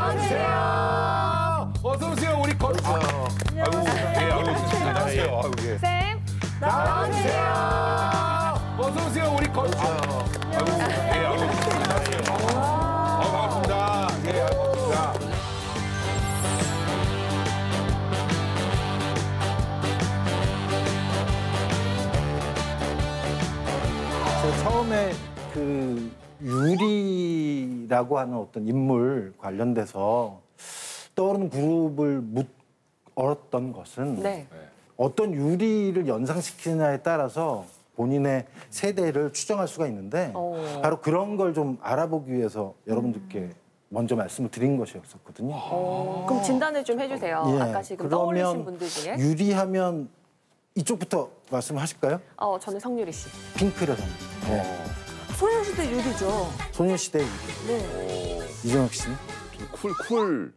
나와주세요. 어서 오세요 우리 거. 아이고 예 안녕하세요. 아이고 예. 쌤 나와주세요. 어서 오세요 우리 거. 아이고 예 안녕하세요. 반갑습니다. 예 반갑습니다. 제가 처음에 그 유리라고 하는 어떤 인물 관련돼서 떠오르는 그룹을 얻었던 것은 네. 어떤 유리를 연상시키느냐에 따라서 본인의 세대를 추정할 수가 있는데 바로 그런 걸 좀 알아보기 위해서 여러분들께 먼저 말씀을 드린 것이었었거든요. 그럼 진단을 좀 해주세요. 예, 아까 지금 떠올리신 분들 중에. 유리하면 이쪽부터 말씀하실까요? 저는 성유리 씨. 핑크라던. 소녀시대 유리죠. 소녀시대 유리. 네. 이정혁 씨는? 쿨.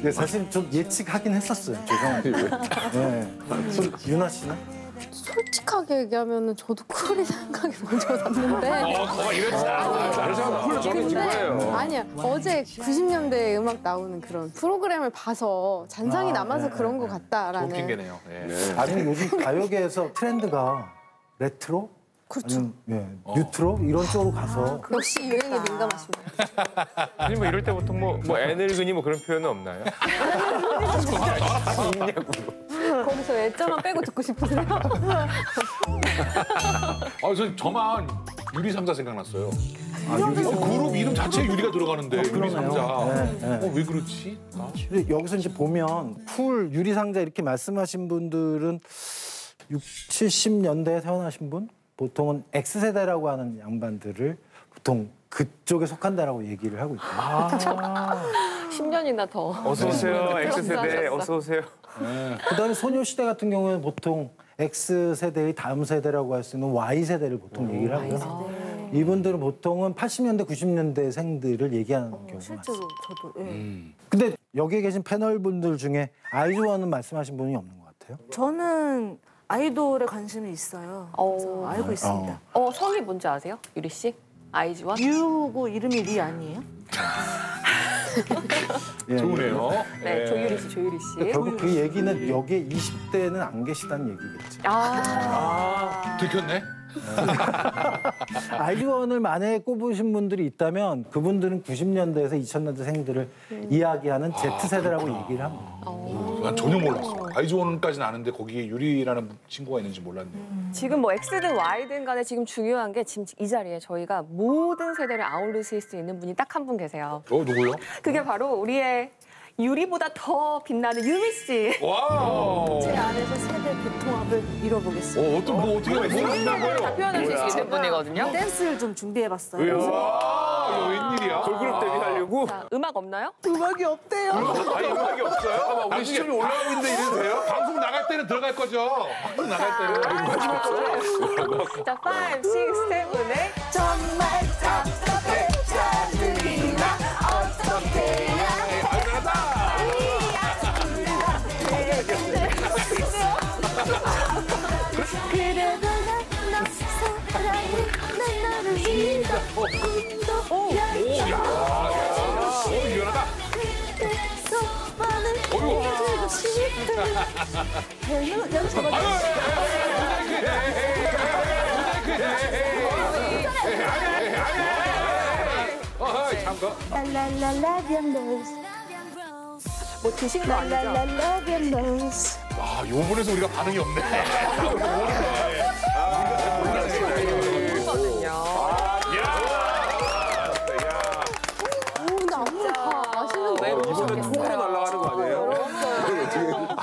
네, 사실 좀 예측하긴 했었어요. 죄송합니다. 네. 유나 씨는? 솔직하게 얘기하면 저도 쿨이 생각이 먼저 났는데 그래서 쿨 저는 친구예요. 아니야 어제 90년대 음악 나오는 그런 프로그램을 봐서 잔상이 남아서 그런 것 같다라는 좋은 핑계네요. 예. 아니면 요즘 가요계에서 트렌드가 레트로? 그렇죠. 아니면 뉴트로? 이런 쪽으로 가서 역시 유행에 민감하십니다. 아니 뭐 이럴 때 보통 뭐 애늙은이 뭐 그런 표현은 없나요? 거기서 애자만 빼고 듣고 싶으세요? 저만 유리 상자 생각났어요. 유리 그룹 이름 자체에 유리가 들어가는데 유리 그러네요. 상자. 네. 왜 그렇지? 근데 여기서 이제 보면 쿨 유리상자 이렇게 말씀하신 분들은 60, 70년대에 태어나신 분? 보통은 X세대라고 하는 양반들을 보통 그쪽에 속한다라고 얘기를 하고 있거든요. 10년이나 더. 어서 오세요 X세대 하셨어. 어서 오세요. 그다음에 소녀시대 같은 경우에는 보통 X세대의 다음 세대라고 할 수 있는 Y세대를 보통 얘기를 하고요. 이분들은 보통은 80년대, 90년대 생들을 얘기하는 경우가 많습니다. 실제로 저도. 예. 근데 여기에 계신 패널분들 중에 아이즈원은 말씀하신 분이 없는 것 같아요. 저는 아이돌에 관심이 있어요. 그래서 알고 있습니다. 성이 뭔지 아세요? 유리 씨? 아이즈원? 유고 이름이 리 아니에요? 예, 좋으네요. 네, 조유리 씨, 조유리 씨. 결국 그 얘기는 여기에 20대는 안 계시다는 얘기겠죠. 들켰네. 아이즈원을 만약에 꼽으신 분들이 있다면 그분들은 90년대에서 2000년대 생들을 이야기하는 Z세대라고 얘기를 합니다. 난 전혀 몰랐어. 아이즈원까지는 아는데 거기에 유리라는 친구가 있는지 몰랐네요. 지금 뭐 X든 Y든 간에 지금 중요한 게 지금 이 자리에 저희가 모든 세대를 아우르실 수 있는 분이 딱 한 분 계세요. 누구요? 그게 바로 우리의 유리보다 더 빛나는 유미 씨. 와우. 제 안에서 세대 대통합을 이뤄보겠습니다. 어떻게 한다는 거예요? 다 표현할 수 있는 분이거든요. 댄스를 좀 준비해봤어요. 와, 이거 웬일이야? 걸그룹 데뷔하려고? 자, 음악 없나요? 음악이 없대요. 아니 음악이 없어요? 우리 시점이 올라가고 있는데 이래도 돼요? 방송 나갈 때는 들어갈 거죠? 방송 나갈 때는. 자, 5, 6, 7, 8. 정말 답답해 짜증이나 어떻게 해야 그래도 난 사랑해 난 나를 믿어 유연하다. 소반을 해주고 싶은 뭐 드신 거 아니죠? 아, 요번에서 우리가 반응이 없네. 거든요. 근데 아무리 다 아시는 거 이번엔 총으로 날아가는 거 아니에요?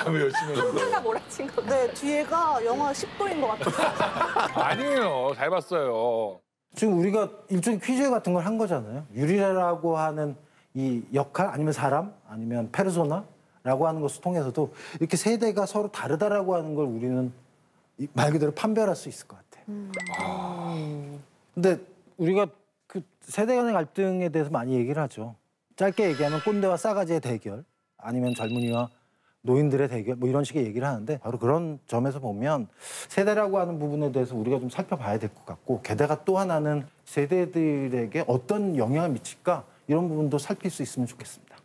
왜 열심히 했어? 하나가 몰아친 거. 네, 뒤에가 영하 10도인 것 같아요. 아니에요. 잘 봤어요. 지금 우리가 일종의 퀴즈 같은 걸 한 거잖아요. 유리라고 하는 이 역할 아니면 사람 아니면 페르소나라고 하는 것을 통해서도 이렇게 세대가 서로 다르다라고 하는 걸 우리는 말 그대로 판별할 수 있을 것 같아요. 근데 우리가 그 세대 간의 갈등에 대해서 많이 얘기를 하죠. 짧게 얘기하면 꼰대와 싸가지의 대결 아니면 젊은이와 노인들의 대결 뭐 이런 식의 얘기를 하는데 바로 그런 점에서 보면 세대라고 하는 부분에 대해서 우리가 좀 살펴봐야 될 것 같고 게다가 또 하나는 세대들에게 어떤 영향을 미칠까 이런 부분도 살필 수 있으면 좋겠습니다.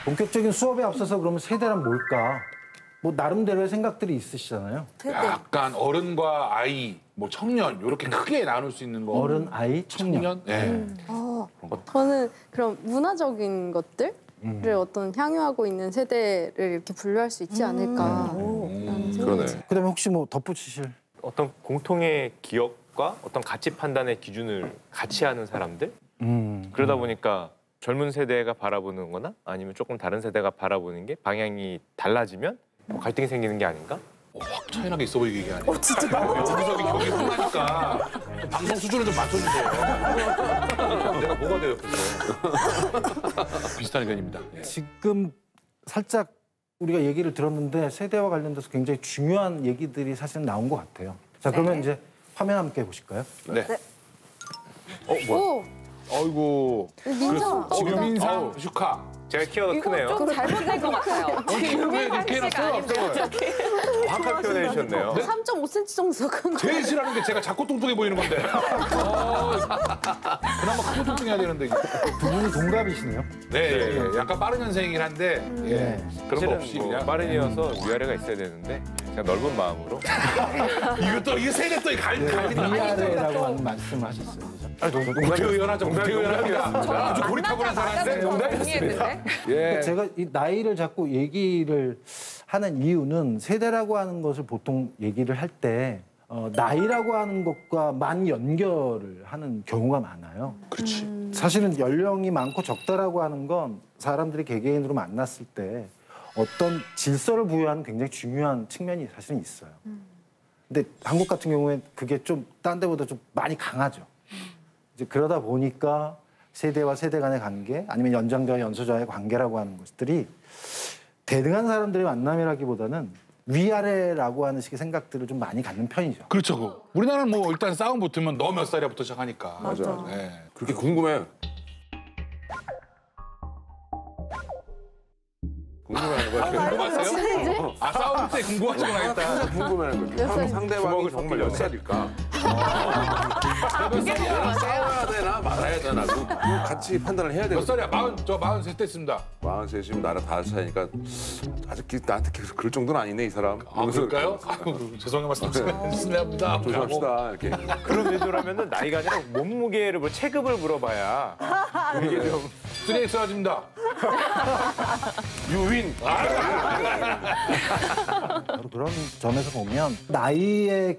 본격적인 수업에 앞서서 그러면 세대란 뭘까? 뭐 나름대로의 생각들이 있으시잖아요. 약간 어른과 아이, 뭐 청년 이렇게 크게 나눌 수 있는 거. 어른, 아이, 청년. 네. 저는 그런 문화적인 것들을 어떤 향유하고 있는 세대를 이렇게 분류할 수 있지 않을까라는 생각이 그러네. 그다음에 혹시 뭐 덧붙이실? 어떤 공통의 기억과 어떤 가치 판단의 기준을 같이 하는 사람들? 그러다 보니까 젊은 세대가 바라보는 거나 아니면 조금 다른 세대가 바라보는 게 방향이 달라지면 뭐 갈등이 생기는 게 아닌가? 확 차이나게 있어 보이게 얘기하네. 진짜 여기저기 격이 흥하니까 방송 수준을 좀 맞춰주세요. 내가 뭐가 돼요, 옆에서. 비슷한 의견입니다. 예. 지금 살짝 우리가 얘기를 들었는데 세대와 관련돼서 굉장히 중요한 얘기들이 사실은 나온 것 같아요. 자, 그러면 이제 화면 함께 보실까요? 네. 뭐야? 오! 아이고. 민성 지금 인상 슈카. 제가 키가 크네요. 좀 잘못된 것 같아요. 왜 이렇게 해놨어요? 정확하게 표현해 주셨네요. 3.5cm 정도 큰 거. 제일 싫어하는 게 제가 작고 뚱뚱해 보이는 건데. 그나마 크고 뚱뚱해야 되는데. 두 분이 동갑이시네요. 네, 예. 약간 빠른 현생이긴 한데 예. 그런 거 없이 뭐 그냥. 빠른이어서 위아래가 있어야 되는데 그냥 넓은 마음으로. 이거 세대 또 갈린다. 위아래라고 하는 말씀을 하셨어요. 그죠? 국회의원하죠. 국회의원합니다. 아주 고리타분한 사람인데 농담이었습니다. 예. 제가 이 나이를 자꾸 얘기를 하는 이유는 세대라고 하는 것을 보통 얘기를 할 때 나이라고 하는 것과 만 연결을 하는 경우가 많아요. 그렇지. 사실은 연령이 많고 적다라고 하는 건 사람들이 개개인으로 만났을 때 어떤 질서를 부여하는 굉장히 중요한 측면이 사실은 있어요. 근데 한국 같은 경우에 그게 좀 딴 데보다 좀 많이 강하죠. 이제 그러다 보니까 세대와 세대 간의 관계 아니면 연장자와 연소자의 관계라고 하는 것들이 대등한 사람들의 만남이라기보다는 위아래라고 하는 식의 생각들을 좀 많이 갖는 편이죠. 그렇죠. 우리나라는 뭐 일단 싸움 붙으면 너 몇 살이야부터 시작하니까. 맞아. 네. 그렇게 궁금해. 궁금해하는 거야. 궁금하세요? 아 싸움 때 궁금하시구나 일단. 궁금해하는 거야. 상대방이 정말 몇 살일까? 싸워야 되나 말아야 되나 그 같이 판단을 해야 돼. 몇 살이야? 43 됐습니다. 43이면 나랑 5살이니까 아직 나한테 계속 그럴 정도는 아니네 이 사람. 아 그럴까요? 아이고, 죄송한 말씀 실례합니다. 조심합시다 이렇게. 그런 의도라면은 나이가 아니라 몸무게를 뭐 체급을 물어봐야 이게 좀 3X라집니다. 유윈. 바로 그런 점에서 보면 나이를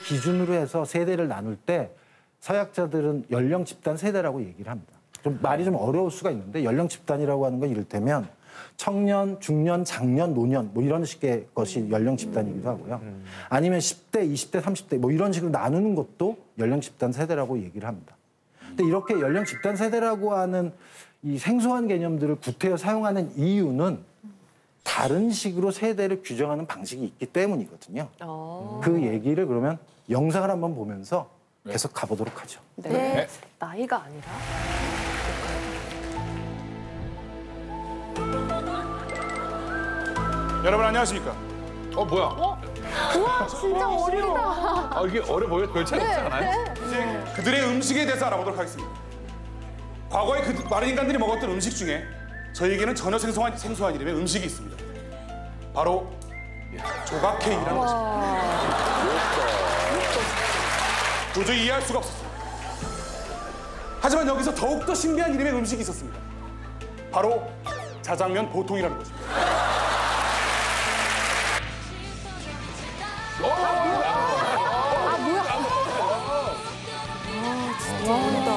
기준으로 해서 세대를 나눌 때 서약자들은 연령 집단 세대라고 얘기를 합니다. 좀 말이 좀 어려울 수가 있는데 연령 집단이라고 하는 건 이를테면 청년, 중년, 장년, 노년 뭐 이런 식의 것이 연령 집단이기도 하고요. 아니면 10대, 20대, 30대 뭐 이런 식으로 나누는 것도 연령 집단 세대라고 얘기를 합니다. 근데 이렇게 연령 집단 세대라고 하는 이 생소한 개념들을 구태여 사용하는 이유는 다른 식으로 세대를 규정하는 방식이 있기 때문이거든요. 그 얘기를 그러면 영상을 한번 보면서 계속 가보도록 하죠. 네. 나이가 아니라 여러분 안녕하십니까? 뭐야? 우와, 진짜 어리다. 아 이게 어려 보여? 별 차이 없지 않아요? 이제 그들의 음식에 대해서 알아보도록 하겠습니다. 과거에 그 마른 인간들이 먹었던 음식 중에 저희에게는 전혀 생소한 이름의 음식이 있습니다. 바로 조각 케이크라는 것입니다. 도저히 이해할 수가 없었습니다. 하지만 여기서 더욱더 신비한 이름의 음식이 있었습니다. 바로 자장면 보통이라는 것입니다. 대박이다.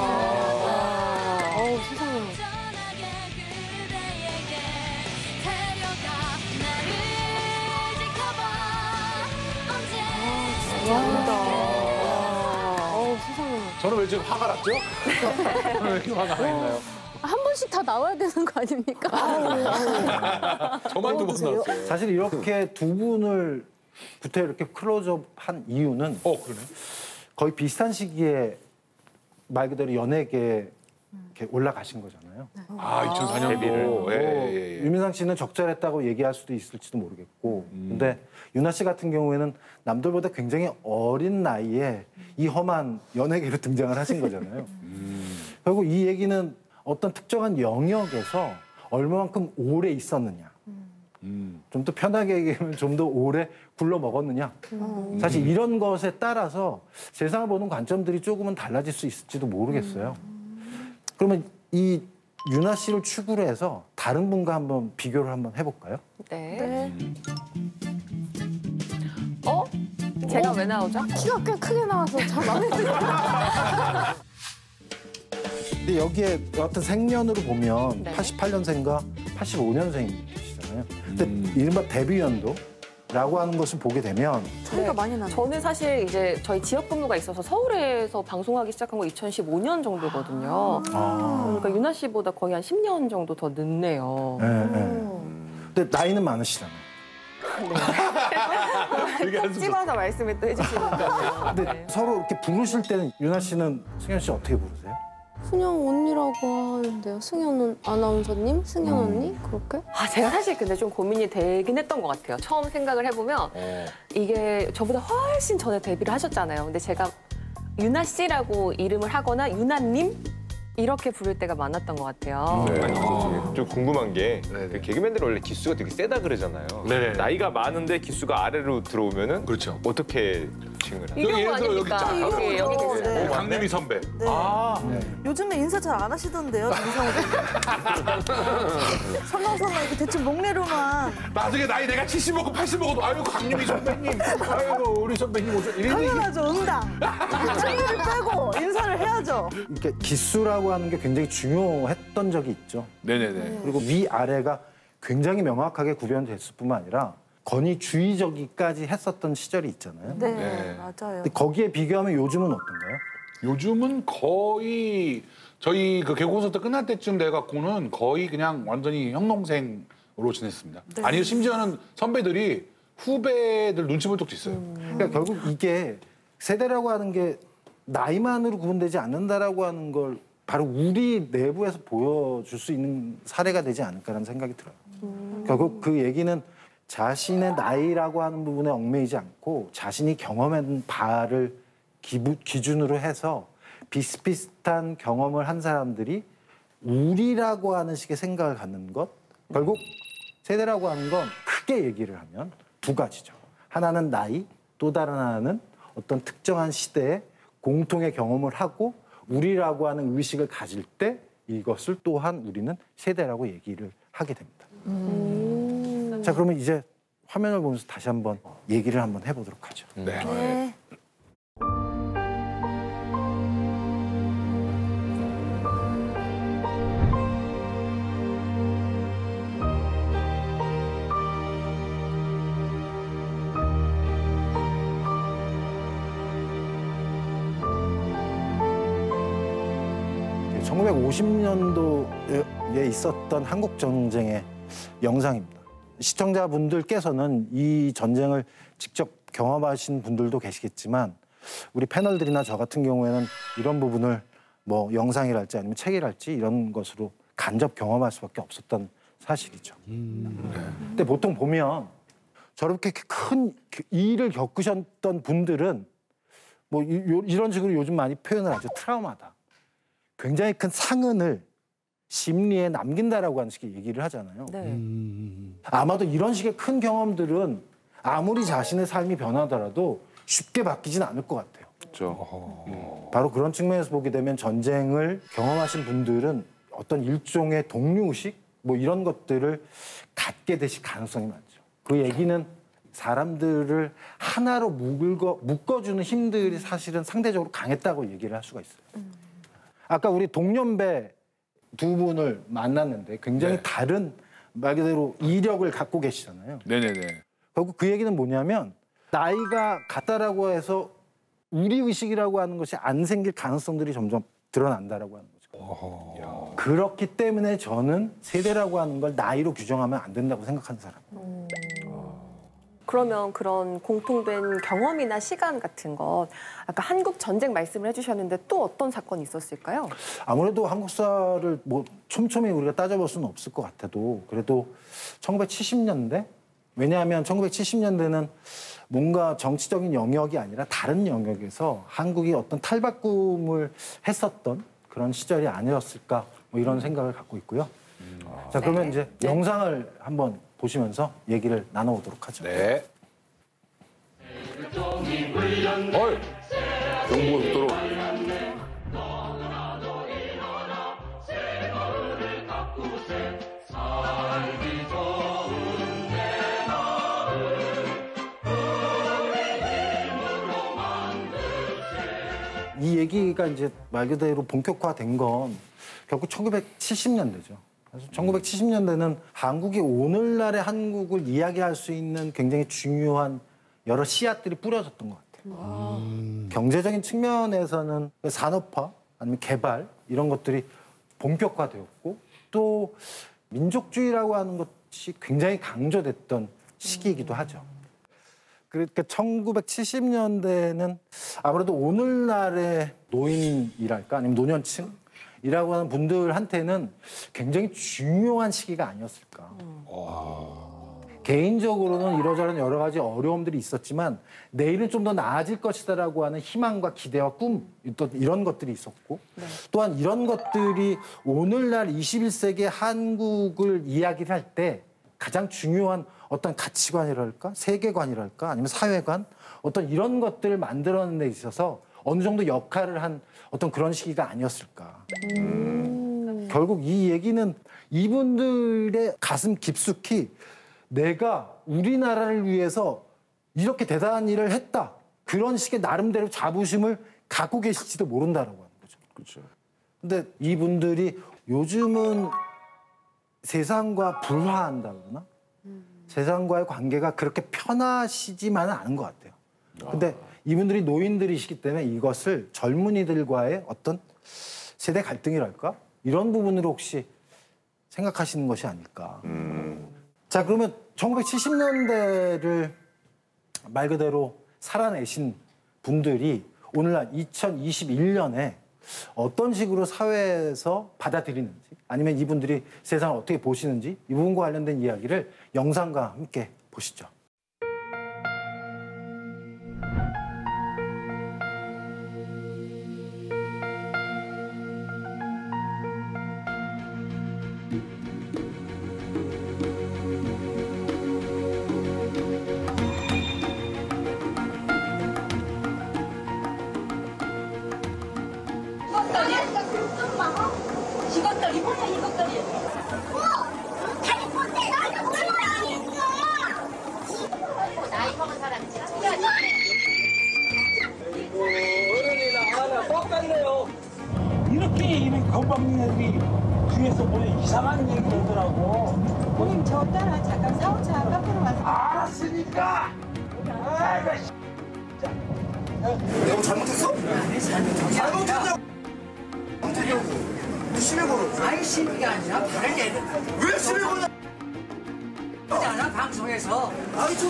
어우, 세상에. 대박이다. 어우, 세상에. 저는 왜 지금 화가 났죠? 저는 왜 이렇게 화가 나 있나요? 하나씩 다 나와야 되는 거 아닙니까? 저만 2번 나왔어요. 사실 이렇게 두 분을 부터 이렇게 클로즈업한 이유는 그러네. 거의 비슷한 시기에 말 그대로 연예계에 이렇게 올라가신 거잖아요. 아, 2004년도. 예. 유민상 씨는 적절했다고 얘기할 수도 있을지도 모르겠고, 근데 유나 씨 같은 경우에는 남들보다 굉장히 어린 나이에 이 험한 연예계로 등장을 하신 거잖아요. 결국 이 얘기는 어떤 특정한 영역에서 얼마만큼 오래 있었느냐, 좀 더 편하게 얘기하면 좀 더 오래 굴러 먹었느냐. 사실 이런 것에 따라서 세상을 보는 관점들이 조금은 달라질 수 있을지도 모르겠어요. 그러면 이 유나 씨를 축으로 해서 다른 분과 한번 비교를 한번 해볼까요? 네. 제가 왜 나오죠? 키가 꽤 크게 나와서 참 마음에 들어요. 근데 여기에 어떤 생년으로 보면 네. 88년생과 85년생이시잖아요. 근데 이른바 데뷔 연도라고 하는 것을 보게 되면 차이가 많이 나네. 저는 사실 이제 저희 지역 근무가 있어서 서울에서 방송하기 시작한 거 2015년 정도거든요. 그러니까 유나 씨보다 거의 한 10년 정도 더 늦네요. 근데 나이는 많으시잖아요. 찝어서 말씀을 또 해주시니까요. 근데 네. 서로 이렇게 부르실 때는 유나 씨는 승현 씨 어떻게 부르세요? 승현 언니라고 하는데요. 승현 아나운서님, 승현 언니 그렇게? 제가 사실 근데 좀 고민이 되긴 했던 것 같아요. 처음 생각을 해보면 이게 저보다 훨씬 전에 데뷔를 하셨잖아요. 근데 제가 유나 씨라고 이름을 하거나 유나님 이렇게 부를 때가 많았던 것 같아요. 아니, 좀 궁금한 게 그 개그맨들 원래 기수가 되게 세다 그러잖아요. 네네. 나이가 많은데 기수가 아래로 들어오면은 그렇죠. 어떻게 칭을 하나요? 이런 거 예를 들어 여기 아닙니까? 있잖아. 여기 계세요. 네. 강림이 선배. 네. 요즘에 인사 잘 안 하시던데요, 김성우. 설렁설렁 이렇게 대충 목례로만. 나중에 나이 내가 70 먹고 80 먹어도 아유 강림이 선배님. 아이고 우리 선배님 오죠. 이런 얘기. 당연하죠, 응당. 챙기를 빼고 인사를 해야죠. 이렇게 기수라고 하는 게 굉장히 중요했던 적이 있죠. 네네네. 그리고 위아래가 굉장히 명확하게 구별됐을 뿐만 아니라 권위주의적이까지 했었던 시절이 있잖아요. 네, 맞아요. 근데 거기에 비교하면 요즘은 어떤가요? 요즘은 거의 저희 그 개그 콘서트 끝날 때쯤 돼갖고는 거의 그냥 완전히 형 동생으로 지냈습니다. 아니 심지어는 선배들이 후배들 눈치 볼 적도 있어요. 그러니까 결국 이게 세대라고 하는 게 나이만으로 구분되지 않는다라고 하는 걸 바로 우리 내부에서 보여줄 수 있는 사례가 되지 않을까라는 생각이 들어요. 결국 그 얘기는 자신의 나이라고 하는 부분에 얽매이지 않고 자신이 경험한 바를 기준으로 해서 비슷비슷한 경험을 한 사람들이 우리라고 하는 식의 생각을 갖는 것. 결국 세대라고 하는 건 크게 얘기를 하면 두 가지죠. 하나는 나이, 또 다른 하나는 어떤 특정한 시대에 공통의 경험을 하고 우리라고 하는 의식을 가질 때 이것을 또한 우리는 세대라고 얘기를 하게 됩니다. 자, 그러면 이제 화면을 보면서 다시 한번 얘기를 한번 해보도록 하죠. 네. 네. 네, 1950년도에 있었던 한국 전쟁의 영상입니다. 시청자분들께서는 이 전쟁을 직접 경험하신 분들도 계시겠지만 우리 패널들이나 저 같은 경우에는 이런 부분을 뭐 영상이랄지 아니면 책이랄지 이런 것으로 간접 경험할 수밖에 없었던 사실이죠. 근데 보통 보면 저렇게 큰 일을 겪으셨던 분들은 뭐 이런 식으로 요즘 많이 표현을 하죠. 트라우마다. 굉장히 큰 상흔을 심리에 남긴다라고 하는 식의 얘기를 하잖아요. 네. 아마도 이런 식의 큰 경험들은 아무리 자신의 삶이 변하더라도 쉽게 바뀌진 않을 것 같아요. 그렇죠. 바로 그런 측면에서 보게 되면 전쟁을 경험하신 분들은 어떤 일종의 동료의식 뭐 이런 것들을 갖게 되실 가능성이 많죠. 그 얘기는 사람들을 하나로 묶어주는 힘들이 사실은 상대적으로 강했다고 얘기를 할 수가 있어요. 아까 우리 동년배 두 분을 만났는데 굉장히 네. 다른 말 그대로 이력을 갖고 계시잖아요. 네네네. 결국 그 얘기는 뭐냐면 나이가 같다라고 해서 우리 의식이라고 하는 것이 안 생길 가능성들이 점점 드러난다라고 하는 거죠. 그렇기 때문에 저는 세대라고 하는 걸 나이로 규정하면 안 된다고 생각하는 사람이에요. 그러면 그런 공통된 경험이나 시간 같은 것, 아까 한국 전쟁 말씀을 해주셨는데 또 어떤 사건이 있었을까요? 아무래도 한국사를 뭐 촘촘히 우리가 따져볼 수는 없을 것 같아도 그래도 1970년대? 왜냐하면 1970년대는 뭔가 정치적인 영역이 아니라 다른 영역에서 한국이 어떤 탈바꿈을 했었던 그런 시절이 아니었을까 뭐 이런 생각을 갖고 있고요. 자, 그러면 이제 영상을 한번 보시면서 얘기를 나눠보도록 하죠. 네. 어이, 경부고속도로. 이 얘기가 이제 말 그대로 본격화된 건 결국 1970년대죠. 그래서 1970년대는 한국이 오늘날의 한국을 이야기할 수 있는 굉장히 중요한 여러 씨앗들이 뿌려졌던 것 같아요. 경제적인 측면에서는 산업화 아니면 개발 이런 것들이 본격화되었고 또 민족주의라고 하는 것이 굉장히 강조됐던 시기이기도 하죠. 그러니까 1970년대는 아무래도 오늘날의 노인이랄까 아니면 노년층이라고 하는 분들한테는 굉장히 중요한 시기가 아니었을까. 개인적으로는 이러저런 여러 가지 어려움들이 있었지만 내일은 좀 더 나아질 것이다라고 하는 희망과 기대와 꿈 이런 것들이 있었고 또한 이런 것들이 오늘날 21세기 한국을 이야기를 할 때 가장 중요한 어떤 가치관이랄까 세계관이랄까 아니면 사회관 어떤 이런 것들을 만들어내는 데 있어서 어느 정도 역할을 한 어떤 그런 시기가 아니었을까. 결국 이 얘기는 이분들의 가슴 깊숙이 내가 우리나라를 위해서 이렇게 대단한 일을 했다. 그런 식의 나름대로 자부심을 갖고 계실지도 모른다라고 하는 거죠. 그렇죠. 근데 이분들이 요즘은 세상과 불화한다 그러나? 세상과의 관계가 그렇게 편하시지만은 않은 것 같아요. 근데 이분들이 노인들이시기 때문에 이것을 젊은이들과의 어떤 세대 갈등이랄까? 이런 부분으로 혹시 생각하시는 것이 아닐까. 자, 그러면 1970년대를 말 그대로 살아내신 분들이 오늘날 2021년에 어떤 식으로 사회에서 받아들이는지 아니면 이분들이 세상을 어떻게 보시는지 이 부분과 관련된 이야기를 영상과 함께 보시죠. 이것들이 뭐야 이것들이 다리 뻗대 나한테 나이 먹은 사람이 진짜 어른이랑 똑같네요. 이렇게 이런 건방지들이 뒤에서 보면 이상한 얘기 하더라고. 형님 저 따라 잠깐 사오차 카페로 와서 알았으니까. 아이고 내가 잘못했어? 잘못했냐고. 심해 걸어. 아니 심의가 아니라 다른 애들 왜 심해 걸어? 하잖아 방송에서. 아이 저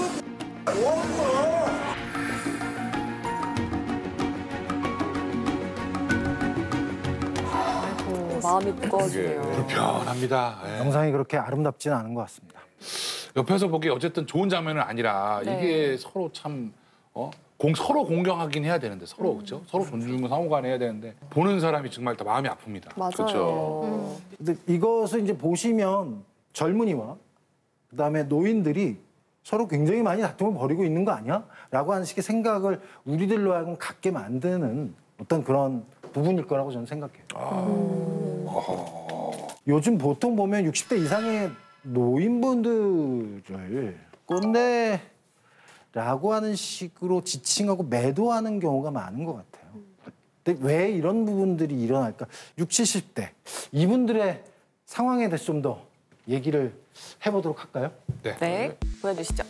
뭐하는 거야? 마음이 무거워지네요. 불편합니다. 예. 영상이 그렇게 아름답지는 않은 것 같습니다. 옆에서 보기 어쨌든 좋은 장면은 아니라 이게 서로 참 서로 공경하긴 해야 되는데 서로 그렇죠? 서로 존중과 상호간 해야 되는데 보는 사람이 정말 다 마음이 아픕니다. 맞아요. 그렇죠. 근데 이것을 이제 보시면 젊은이와 그다음에 노인들이 서로 굉장히 많이 다툼을 벌이고 있는 거 아니야? 라고 하는 식의 생각을 우리들로 하여금 갖게 만드는 어떤 그런 부분일 거라고 저는 생각해요. 요즘 보통 보면 60대 이상의 노인분들을 꼰대라고 하는 식으로 지칭하고 매도하는 경우가 많은 것 같아요. 근데 왜 이런 부분들이 일어날까? 60, 70대 이분들의 상황에 대해서 좀 더 얘기를 해보도록 할까요? 네, 보여주시죠.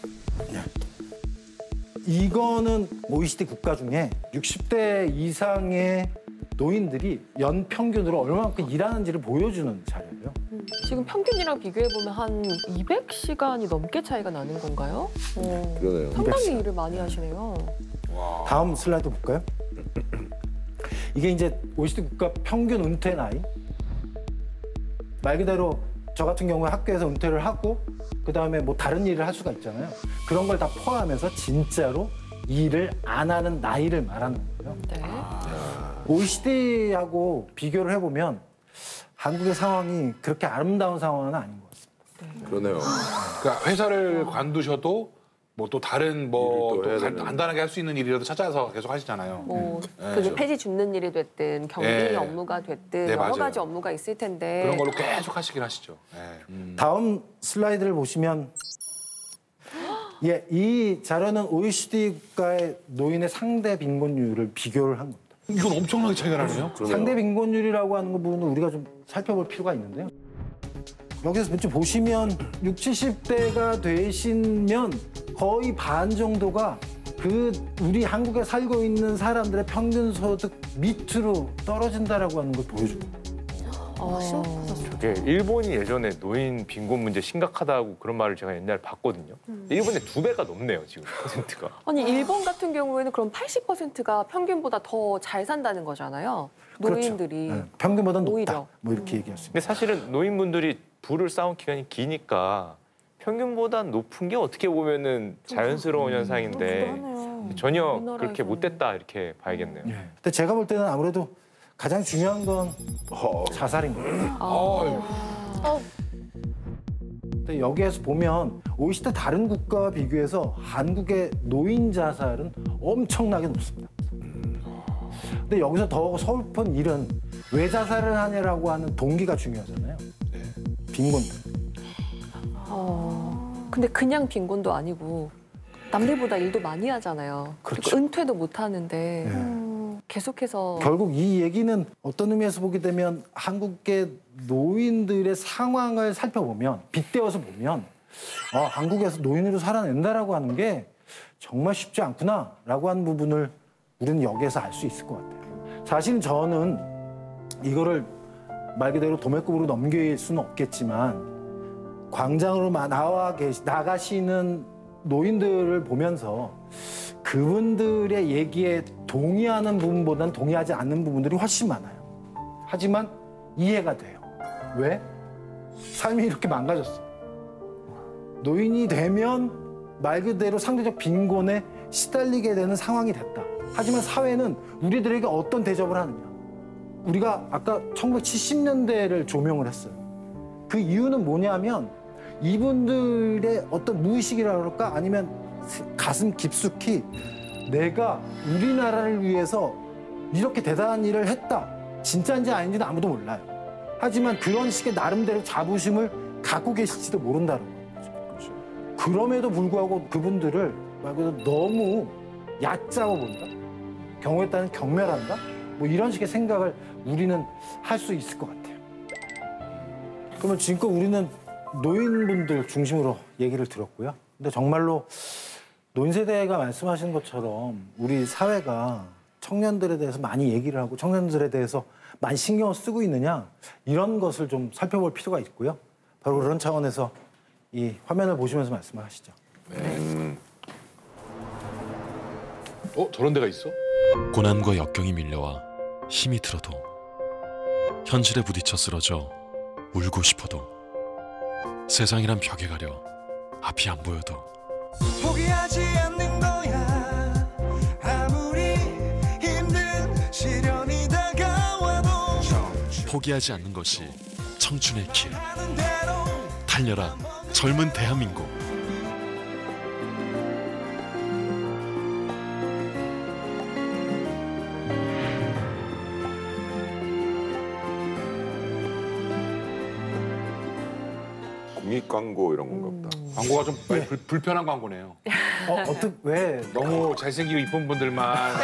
이거는 OECD 국가 중에 60대 이상의 노인들이 연 평균으로 얼마만큼 일하는지를 보여주는 자료예요. 지금 평균이랑 비교해보면 한 200시간이 넘게 차이가 나는 건가요? 그러네요. 상당히 200시간. 일을 많이 하시네요. 다음 슬라이드 볼까요? 이게 이제 OECD 국가 평균 은퇴 나이. 말 그대로 저 같은 경우에 학교에서 은퇴를 하고 그다음에 뭐 다른 일을 할 수가 있잖아요. 그런 걸 다 포함해서 진짜로 일을 안 하는 나이를 말하는 거예요. 네. OECD하고 비교를 해보면 한국의 상황이 그렇게 아름다운 상황은 아닌 것 같습니다. 그러네요. 그러니까 회사를 관두셔도 뭐 또 다른 뭐 일을 또 또 해야 되는. 간단하게 할 수 있는 일이라도 찾아서 계속 하시잖아요. 뭐 네. 그게 폐지 줍는 일이 됐든 경비 네. 업무가 됐든 네, 여러 맞아요. 가지 업무가 있을 텐데 그런 걸로 계속 하시긴 하시죠. 네. 다음 슬라이드를 보시면 이 자료는 OECD 국가의 노인의 상대 빈곤율을 비교를 한 겁니다. 이건 엄청나게 차이가 나네요. 상대 빈곤율이라고 하는 부분을 우리가 좀 살펴볼 필요가 있는데요. 여기서 좀 보시면 60, 70대가 되시면 거의 반 정도가 우리 한국에 살고 있는 사람들의 평균 소득 밑으로 떨어진다라고 하는 걸 보여줍니다. 저게 일본이 예전에 노인 빈곤 문제 심각하다고 그런 말을 제가 옛날에 봤거든요. 일본의 2배가 넘네요, 지금 퍼센트가. 아니 일본 같은 경우에는 그럼 80%가 평균보다 더 잘 산다는 거잖아요. 노인들이. 그렇죠. 네, 평균보다 높다. 오히려. 뭐 이렇게 얘기할 수 있습니다. 근데 사실은 노인분들이 부를 쌓은 기간이 기니까 평균보다 높은 게 어떻게 보면은 자연스러운 현상인데 전혀 그렇게 못됐다 이렇게 봐야겠네요. 근데 제가 볼 때는 아무래도 가장 중요한 건 자살인 거예요. 근데 여기에서 보면 OECD 다른 국가와 비교해서 한국의 노인 자살은 엄청나게 높습니다. 근데 여기서 더 서글픈 일은 왜 자살을 하냐라고 하는 동기가 중요하잖아요. 빈곤. 근데 그냥 빈곤도 아니고 남들보다 일도 많이 하잖아요. 그렇죠. 그리고 은퇴도 못 하는데 계속해서 결국 이 얘기는 어떤 의미에서 보게 되면 한국의 노인들의 상황을 살펴보면 빗대어서 보면 한국에서 노인으로 살아낸다라고 하는 게 정말 쉽지 않구나라고 하는 부분을 우리는 여기에서 알 수 있을 것 같아요. 사실 저는 이거를 말 그대로 도매급으로 넘길 수는 없겠지만 광장으로 나가시는 노인들을 보면서 그분들의 얘기에 동의하는 부분보다는 동의하지 않는 부분들이 훨씬 많아요. 하지만 이해가 돼요. 왜? 삶이 이렇게 망가졌어요. 노인이 되면 말 그대로 상대적 빈곤에 시달리게 되는 상황이 됐다. 하지만 사회는 우리들에게 어떤 대접을 하느냐. 우리가 아까 1970년대를 조명을 했어요. 그 이유는 뭐냐면 이분들의 어떤 무의식이라 그럴까 아니면 가슴 깊숙이 내가 우리나라를 위해서 이렇게 대단한 일을 했다. 진짜인지 아닌지는 아무도 몰라요. 하지만 그런 식의 나름대로 자부심을 갖고 계실지도 모른다는 거죠. 그럼에도 불구하고 그분들을 말 그대로 너무 얕잡아 본다. 경우에 따른 경멸한다. 뭐 이런 식의 생각을 우리는 할 수 있을 것 같아요. 그러면 지금껏 우리는 노인분들 중심으로 얘기를 들었고요. 근데 정말로 노인 세대가 말씀하시는 것처럼 우리 사회가 청년들에 대해서 많이 얘기를 하고 청년들에 대해서 많이 신경을 쓰고 있느냐 이런 것을 좀 살펴볼 필요가 있고요. 바로 그런 차원에서 이 화면을 보시면서 말씀을 하시죠. 저런 데가 있어? 고난과 역경이 밀려와 힘이 들어도 현실에 부딪혀 쓰러져 울고 싶어도 세상이란 벽에 가려 앞이 안 보여도 포기하지 않는 거야. 아무리 힘든 시련이 다가와도 포기하지 않는 것이 청춘의 길. 달려라 젊은 대한민국. 공익 광고 이런 건가 보다. 광고가 좀 많이 불편한 광고네요. 왜? 너무 잘생기고 이쁜 분들만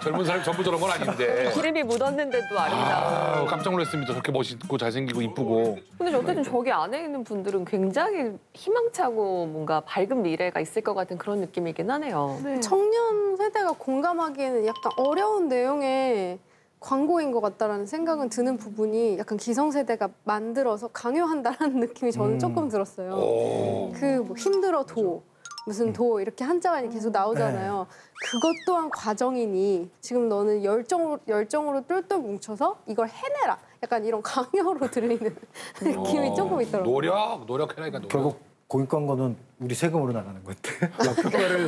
젊은 사람 전부 저런 건 아닌데. 기름이 묻었는데도 아름다워. 깜짝 놀랐습니다. 저렇게 멋있고 잘생기고 이쁘고. 근데 어쨌든 저기 안에 있는 분들은 굉장히 희망차고 뭔가 밝은 미래가 있을 것 같은 그런 느낌이긴 하네요. 청년 세대가 공감하기에는 약간 어려운 내용의 광고인 것 같다라는 생각은 드는 부분이 약간 기성세대가 만들어서 강요한다라는 느낌이 저는 조금 들었어요. 그 뭐 힘들어 도 무슨 도 이렇게 한자가 계속 나오잖아요. 그것 또한 과정이니 지금 너는 열정으로 똘똘 뭉쳐서 이걸 해내라. 약간 이런 강요로 들리는 느낌이 조금 있더라고요. 노력해라니까 노력. 결국 공익광고는 우리 세금으로 나가는 건데 역효과를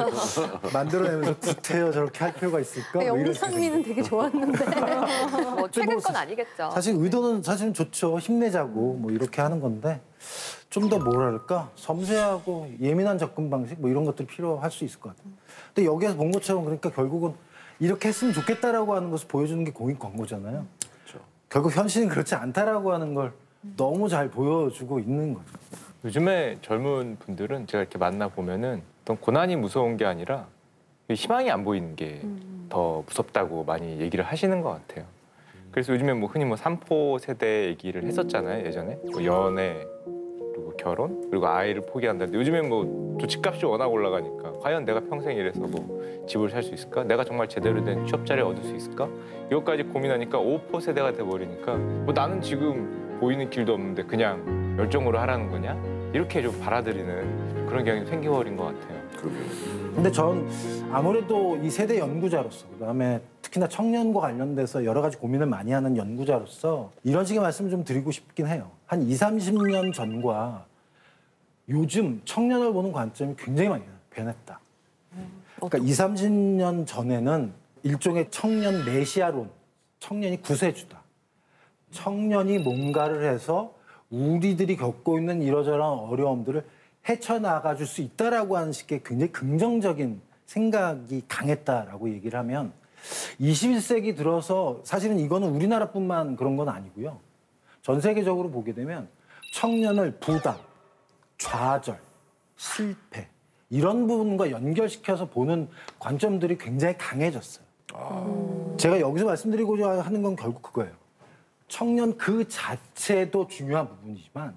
만들어내면서 구태여 저렇게 할 필요가 있을까? 뭐 이런 영상미는 되게 좋았는데 뭐 최근 건 아니겠죠. 사실 의도는 사실은 좋죠. 힘내자고 뭐 이렇게 하는 건데 좀 더 뭐랄까 섬세하고 예민한 접근 방식 뭐 이런 것들이 필요할 수 있을 것 같아요. 근데 여기에서 본 것처럼 그러니까 결국은 이렇게 했으면 좋겠다라고 하는 것을 보여주는 게 공익광고잖아요. 그렇죠. 결국 현실은 그렇지 않다라고 하는 걸 너무 잘 보여주고 있는 거죠. 요즘에 젊은 분들은 제가 이렇게 만나 보면은 어떤 고난이 무서운 게 아니라 희망이 안 보이는 게 더 무섭다고 많이 얘기를 하시는 것 같아요. 그래서 요즘에 뭐 흔히 뭐 3포 세대 얘기를 했었잖아요. 예전에 뭐 연애 그리고 결혼 그리고 아이를 포기한다는데 요즘엔 뭐 집값이 워낙 올라가니까 과연 내가 평생 일해서 뭐 집을 살 수 있을까? 내가 정말 제대로 된 취업 자리를 얻을 수 있을까? 이것까지 고민하니까 5포 세대가 돼버리니까 뭐 나는 지금 보이는 길도 없는데 그냥 열정으로 하라는 거냐? 이렇게 좀 받아들이는 그런 경향이 생겨버린 것 같아요. 근데 전 아무래도 이 세대 연구자로서 그다음에 특히나 청년과 관련돼서 여러 가지 고민을 많이 하는 연구자로서 이런 식의 말씀을 좀 드리고 싶긴 해요. 한 20, 30년 전과 요즘 청년을 보는 관점이 굉장히 많이 변했다. 그러니까 20, 30년 전에는 일종의 청년 메시아론, 청년이 구세주다. 청년이 뭔가를 해서 우리들이 겪고 있는 이러저러한 어려움들을 헤쳐나가 줄 수 있다라고 하는 식의 굉장히 긍정적인 생각이 강했다라고 얘기를 하면 21세기 들어서 사실은 이거는 우리나라뿐만 그런 건 아니고요. 전 세계적으로 보게 되면 청년을 부담, 좌절, 실패 이런 부분과 연결시켜서 보는 관점들이 굉장히 강해졌어요. 제가 여기서 말씀드리고자 하는 건 결국 그거예요. 청년 그 자체도 중요한 부분이지만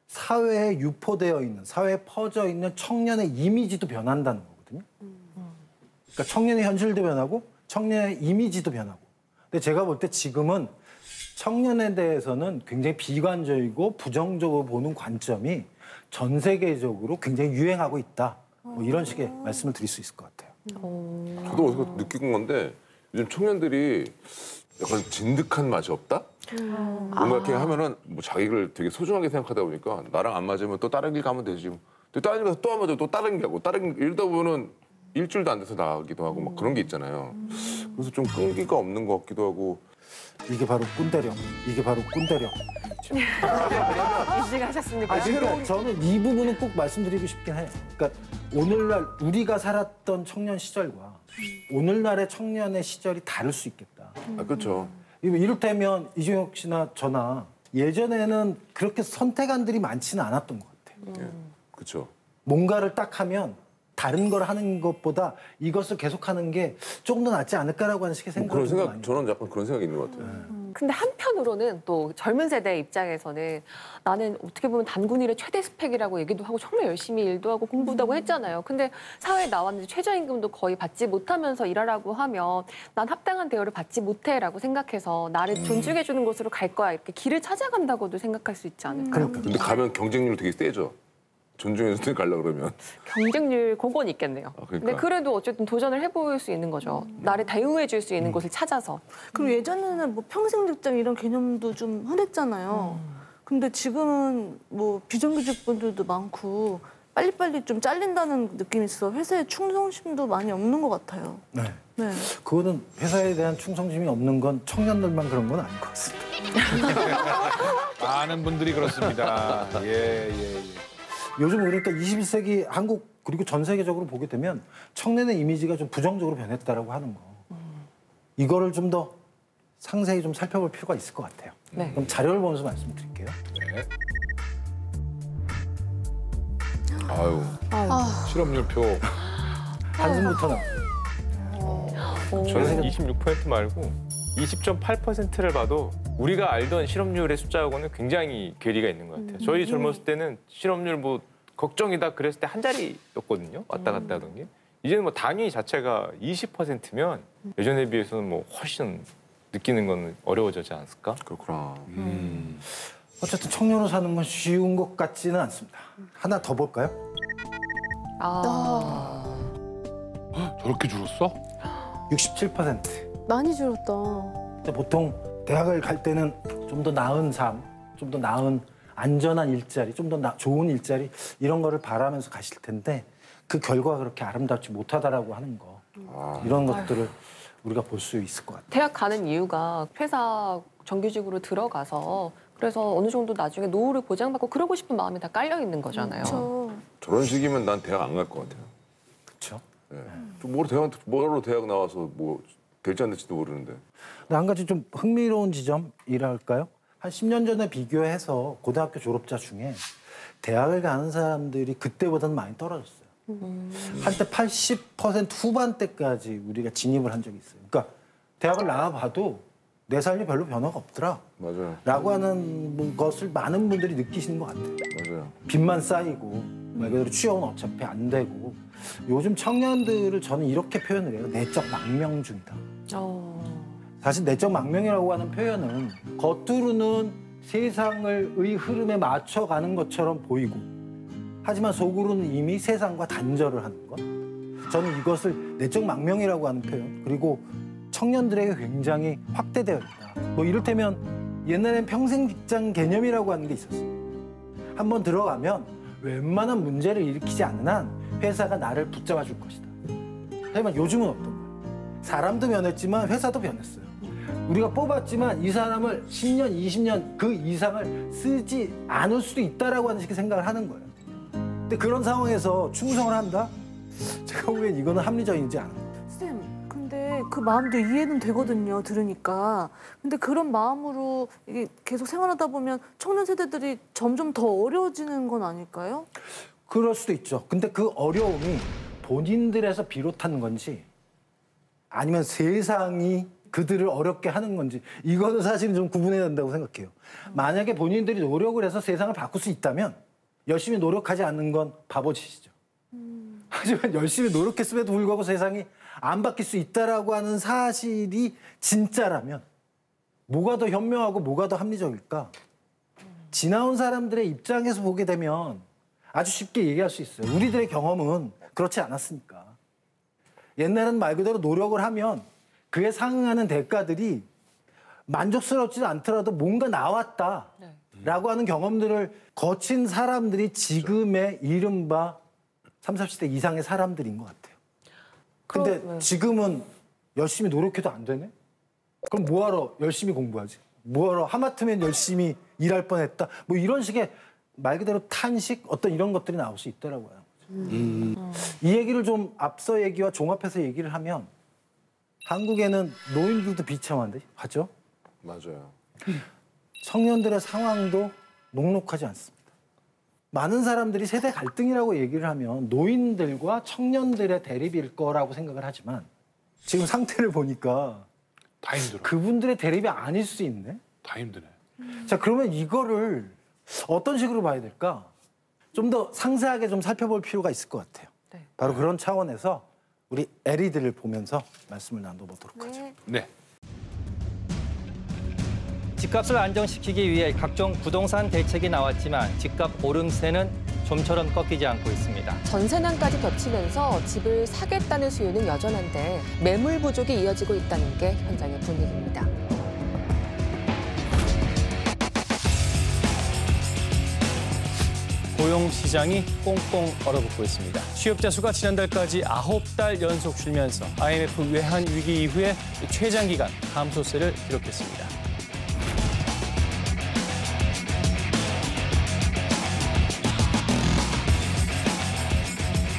사회에 유포되어 있는, 사회에 퍼져 있는 청년의 이미지도 변한다는 거거든요. 그러니까 청년의 현실도 변하고 청년의 이미지도 변하고. 근데 제가 볼 때 지금은 청년에 대해서는 굉장히 비관적이고 부정적으로 보는 관점이 전 세계적으로 굉장히 유행하고 있다. 뭐 이런 식의 말씀을 드릴 수 있을 것 같아요. 저도 어디서 느낀 건데 요즘 청년들이 약간 진득한 맛이 없다? 뭔가 이렇게 하면은 뭐 자기를 되게 소중하게 생각하다 보니까 나랑 안 맞으면 또 다른 길 가면 되지. 또 다른 길 가서 또 안 맞으면 또 다른 길 가고 다른 길 이러다 보면은 일주일도 안 돼서 나가기도 하고 막 그런 게 있잖아요. 그래서 좀 끈기가 없는 것 같기도 하고. 이게 바로 꾼대령. 이게 바로 꾼대령. 인식하셨습니까? 그러니까 저는 이 부분은 꼭 말씀드리고 싶긴 해요. 그러니까 오늘날 우리가 살았던 청년 시절과 오늘날의 청년의 시절이 다를 수 있겠다. 그렇죠. 이를테면 이종혁 씨나 저나 예전에는 그렇게 선택안들이 많지는 않았던 것 같아요. 그렇죠. 뭔가를 딱 하면 다른 걸 하는 것보다 이것을 계속하는 게 조금 더 낫지 않을까라고 하는 식의 생각이 저는 약간 그런 생각이 있는 것 같아요. 근데 한편으로는 또 젊은 세대 입장에서는 나는 어떻게 보면 단군일의 최대 스펙이라고 얘기도 하고 정말 열심히 일도 하고 공부도 하고 했잖아요. 근데 사회에 나왔는데 최저임금도 거의 받지 못하면서 일하라고 하면 난 합당한 대우를 받지 못해라고 생각해서 나를 존중해 주는 곳으로 갈 거야 이렇게 길을 찾아간다고도 생각할 수 있지 않을까요? 근데 가면 경쟁률 되게 세죠. 존중해서 가려고 그러면. 경쟁률 그건 있겠네요. 근데 그래도 어쨌든 도전을 해볼 수 있는 거죠. 나를 대우해 줄 수 있는 곳을 찾아서. 그리고 예전에는 뭐 평생 직장 이런 개념도 좀 흔했잖아요. 근데 지금은 뭐 비정규직 분들도 많고 빨리빨리 좀 잘린다는 느낌이 있어 회사에 충성심도 많이 없는 것 같아요. 네. 네. 그거는 회사에 대한 충성심이 없는 건 청년들만 그런 건 아닌 것 같습니다. 많은 분들이 그렇습니다. 예. 요즘 그러니까 21세기 한국 그리고 전 세계적으로 보게 되면 청년의 이미지가 좀 부정적으로 변했다라고 하는 거. 이거를 좀 더 상세히 좀 살펴볼 필요가 있을 것 같아요. 네. 그럼 자료를 보면서 말씀드릴게요. 네. 아유. 실업률표. 한숨부터 나. 저는 26% 말고 20.8%를 봐도 우리가 알던 실업률의 숫자하고는 굉장히 괴리가 있는 것 같아요. 저희 젊었을 때는 실업률 뭐 걱정이다 그랬을 때 한 자리였거든요. 왔다 갔다 하던 게. 이제는 뭐 단위 자체가 20%면 예전에 비해서는 뭐 훨씬 느끼는 건 어려워지지 않을까? 그렇구나. 어쨌든 청년으로 사는 건 쉬운 것 같지는 않습니다. 하나 더 볼까요? 저렇게 줄었어? 67%. 많이 줄었다. 근데 보통 대학을 갈 때는 좀 더 나은 삶, 좀 더 나은 안전한 일자리, 좀 더 좋은 일자리 이런 거를 바라면서 가실 텐데 그 결과가 그렇게 아름답지 못하다라고 하는 거 이런 것들을 우리가 볼 수 있을 것 같아요. 대학 가는 이유가 회사 정규직으로 들어가서 그래서 어느 정도 나중에 노후를 보장받고 그러고 싶은 마음이 다 깔려 있는 거잖아요. 그렇죠. 저런 식이면 난 대학 안 갈 것 같아요. 그렇죠. 네. 뭐로 대학 나와서 뭐 될지 안 될지도 모르는데. 근데 한 가지 좀 흥미로운 지점이랄까요? 한 10년 전에 비교해서 고등학교 졸업자 중에 대학을 가는 사람들이 그때보다는 많이 떨어졌어요. 한때 80% 후반대까지 우리가 진입을 한 적이 있어요. 그러니까 대학을 나와봐도 내 삶이 별로 변화가 없더라. 맞아요. 라고 하는 것을 많은 분들이 느끼시는 것 같아요. 맞아요. 빚만 쌓이고 말 그대로 취업은 어차피 안 되고 요즘 청년들을 저는 이렇게 표현을 해요. 내적 망명 중이다. 사실 내적 망명이라고 하는 표현은 겉으로는 세상의 흐름에 맞춰가는 것처럼 보이고 하지만 속으로는 이미 세상과 단절을 하는 것. 저는 이것을 내적 망명이라고 하는 표현 그리고 청년들에게 굉장히 확대되어 있다. 뭐 이를테면 옛날엔 평생 직장 개념이라고 하는 게 있었어요. 한번 들어가면 웬만한 문제를 일으키지 않는 한 회사가 나를 붙잡아 줄 것이다. 하지만 요즘은 어떤 거예요? 사람도 변했지만 회사도 변했어요. 우리가 뽑았지만 이 사람을 10년, 20년 그 이상을 쓰지 않을 수도 있다라고 하는 식의 생각을 하는 거예요. 근데 그런 상황에서 충성을 한다? 제가 보기엔 이거는 합리적이지 않은 것 같아요. 쌤, 근데 그 마음도 이해는 되거든요, 들으니까. 근데 그런 마음으로 이게 계속 생활하다 보면 청년 세대들이 점점 더 어려워지는 건 아닐까요? 그럴 수도 있죠. 근데 그 어려움이 본인들에서 비롯한 건지 아니면 세상이 그들을 어렵게 하는 건지 이거는 사실은 좀 구분해야 된다고 생각해요. 만약에 본인들이 노력을 해서 세상을 바꿀 수 있다면 열심히 노력하지 않는 건 바보짓이죠. 하지만 열심히 노력했음에도 불구하고 세상이 안 바뀔 수 있다라고 하는 사실이 진짜라면 뭐가 더 현명하고 뭐가 더 합리적일까? 지나온 사람들의 입장에서 보게 되면 아주 쉽게 얘기할 수 있어요. 우리들의 경험은 그렇지 않았으니까. 옛날엔 말 그대로 노력을 하면 그에 상응하는 대가들이 만족스럽지도 않더라도 뭔가 나왔다라고 하는 경험들을 거친 사람들이 지금의 이른바 30, 40대 이상의 사람들인 것 같아요. 근데 지금은 열심히 노력해도 안 되네? 그럼 뭐하러 열심히 공부하지? 뭐하러 하마터면 열심히 일할 뻔했다? 뭐 이런 식의 말 그대로 탄식 어떤 이런 것들이 나올 수 있더라고요. 이 얘기를 좀 앞서 얘기와 종합해서 얘기를 하면 한국에는 노인들도 비참한데 하죠? 맞아요. 청년들의 상황도 녹록하지 않습니다. 많은 사람들이 세대 갈등이라고 얘기를 하면 노인들과 청년들의 대립일 거라고 생각을 하지만 지금 상태를 보니까 다 힘들어. 그분들의 대립이 아닐 수 있네? 다 힘드네. 자, 그러면 이거를 어떤 식으로 봐야 될까? 좀 더 상세하게 좀 살펴볼 필요가 있을 것 같아요. 네. 바로 그런 차원에서 우리 에리들을 보면서 말씀을 나눠보도록 하죠. 네. 집값을 안정시키기 위해 각종 부동산 대책이 나왔지만 집값 오름세는 좀처럼 꺾이지 않고 있습니다. 전세난까지 겹치면서 집을 사겠다는 수요는 여전한데 매물 부족이 이어지고 있다는 게 현장의 분위기입니다. 고용 시장이 꽁꽁 얼어붙고 있습니다. 취업자 수가 지난달까지 9달 연속 줄면서 IMF 외환 위기 이후에 최장기간 감소세를 기록했습니다.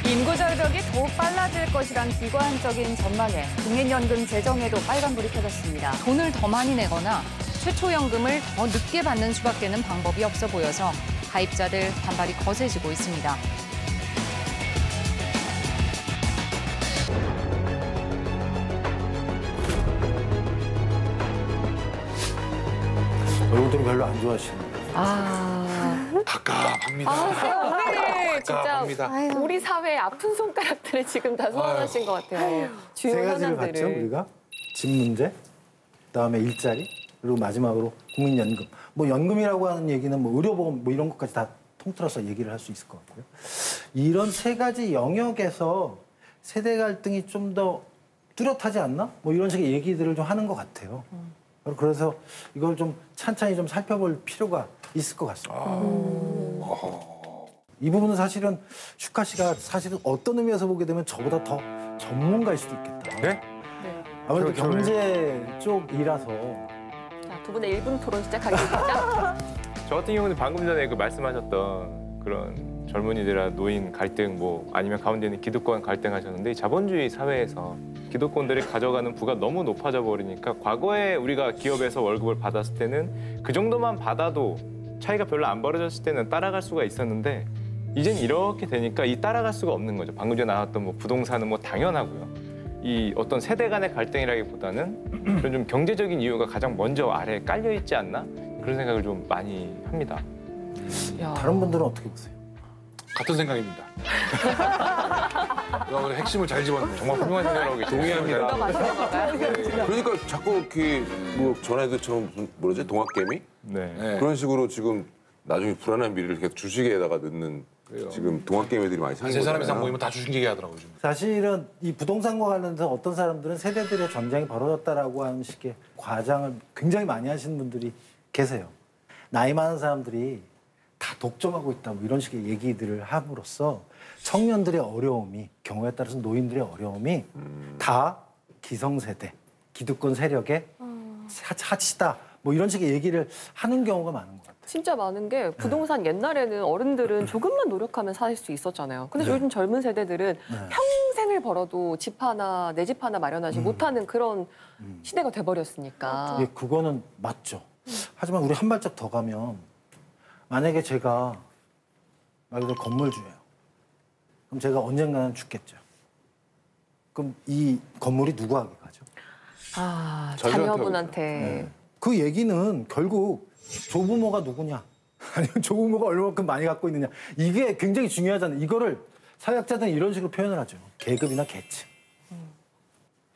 인구 절벽이 더욱 빨라질 것이란 비관적인 전망에 국민연금 재정에도 빨간불이 켜졌습니다. 돈을 더 많이 내거나 최초연금을 더 늦게 받는 수밖에는 방법이 없어 보여서 가입자들 반발이 거세지고 있습니다. 얼굴들이 별로 안 좋아하시네요. 답답합니다. 오늘 진짜 답답합니다. 우리 사회의 아픈 손가락들을 지금 다 소환하신 것 같아요. 주요 세 가지를 봤죠, 현안들을. 우리가? 집 문제, 그다음에 일자리, 그리고 마지막으로 국민연금. 뭐 연금이라고 하는 얘기는 뭐 의료보험 뭐 이런 것까지 다 통틀어서 얘기를 할 수 있을 것 같고요. 이런 세 가지 영역에서 세대 갈등이 좀 더 뚜렷하지 않나? 뭐 이런 식의 얘기들을 좀 하는 것 같아요. 그래서 이걸 좀 찬찬히 좀 살펴볼 필요가 있을 것 같습니다. 이 부분은 사실은 슈카 씨가 사실은 어떤 의미에서 보게 되면 저보다 더 전문가일 수도 있겠다. 네? 아무래도 경제 쪽이라서. 자, 두 분의 1분 토론 시작하겠습니다. 저 같은 경우는 방금 전에 그 말씀하셨던 그런 젊은이들과 노인 갈등 뭐 아니면 가운데 있는 기득권 갈등 하셨는데 이 자본주의 사회에서 기득권들이 가져가는 부가 너무 높아져 버리니까 과거에 우리가 기업에서 월급을 받았을 때는 그 정도만 받아도 차이가 별로 안 벌어졌을 때는 따라갈 수가 있었는데 이젠 이렇게 되니까 이 따라갈 수가 없는 거죠. 방금 전에 나왔던 뭐 부동산은 뭐 당연하고요. 이 어떤 세대 간의 갈등이라기보다는 그런 좀 경제적인 이유가 가장 먼저 아래에 깔려 있지 않나 그런 생각을 좀 많이 합니다. 다른 분들은 어떻게 보세요? 같은 생각입니다. 오늘 핵심을 잘 집었네. 정말 훌륭한 생각을 하고 계시네요. 동의합니다. 그러니까 자꾸 이렇게 뭐 전에도처럼 무슨 뭐지 동학개미? 네. 그런 식으로 지금 나중에 불안한 미래를 계속 주식에다가 넣는 지금 동학개미들이 많이 생긴 세 사람 거잖아요. 이상 모이면 다 주식 얘기하더라고요. 지금. 사실은 이 부동산과 관련해서 어떤 사람들은 세대들의 전쟁이 벌어졌다라고 하는 식의 과장을 굉장히 많이 하시는 분들이 계세요. 나이 많은 사람들이 다 독점하고 있다 뭐 이런 식의 얘기들을 함으로써 청년들의 어려움이 경우에 따라서 노인들의 어려움이 다 기성세대, 기득권 세력의 차치다 뭐 이런 식의 얘기를 하는 경우가 많은 것 같아요. 진짜 많은 게 부동산 옛날에는 어른들은 조금만 노력하면 살 수 있었잖아요. 근데 요즘 젊은 세대들은 평생을 벌어도 집 하나, 내 집 하나 마련하지 못하는 그런 시대가 돼버렸으니까. 예, 그거는 맞죠. 하지만 우리 한 발짝 더 가면 만약에 제가 말 그대로 건물주예요. 그럼 제가 언젠가는 죽겠죠. 그럼 이 건물이 누구에게 가죠? 아, 자녀분한테. 그 얘기는 결국 조부모가 누구냐, 아니면 조부모가 얼마큼 많이 갖고 있느냐. 이게 굉장히 중요하잖아요. 이거를 사회학자들은 이런 식으로 표현을 하죠. 계급이나 계층.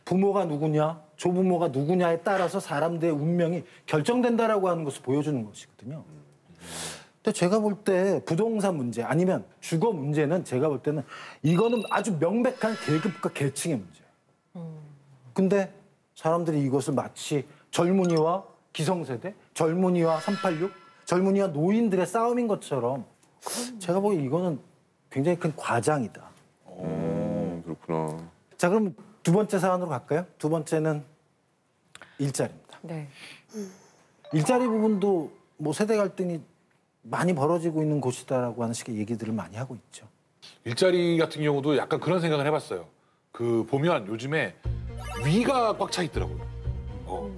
부모가 누구냐, 조부모가 누구냐에 따라서 사람들의 운명이 결정된다라고 하는 것을 보여주는 것이거든요. 근데 제가 볼 때 부동산 문제 아니면 주거 문제는 제가 볼 때는 이거는 아주 명백한 계급과 계층의 문제예요. 근데 사람들이 이것을 마치 젊은이와 기성세대, 젊은이와 386, 젊은이와 노인들의 싸움인 것처럼 제가 보기에 이거는 굉장히 큰 과장이다. 그렇구나. 자, 그럼 두 번째 사안으로 갈까요? 두 번째는 일자리입니다. 네. 일자리 부분도 뭐 세대 갈등이 많이 벌어지고 있는 곳이다라고 하는 식의 얘기들을 많이 하고 있죠. 일자리 같은 경우도 약간 그런 생각을 해봤어요. 그 보면 요즘에 위가 꽉 차 있더라고요.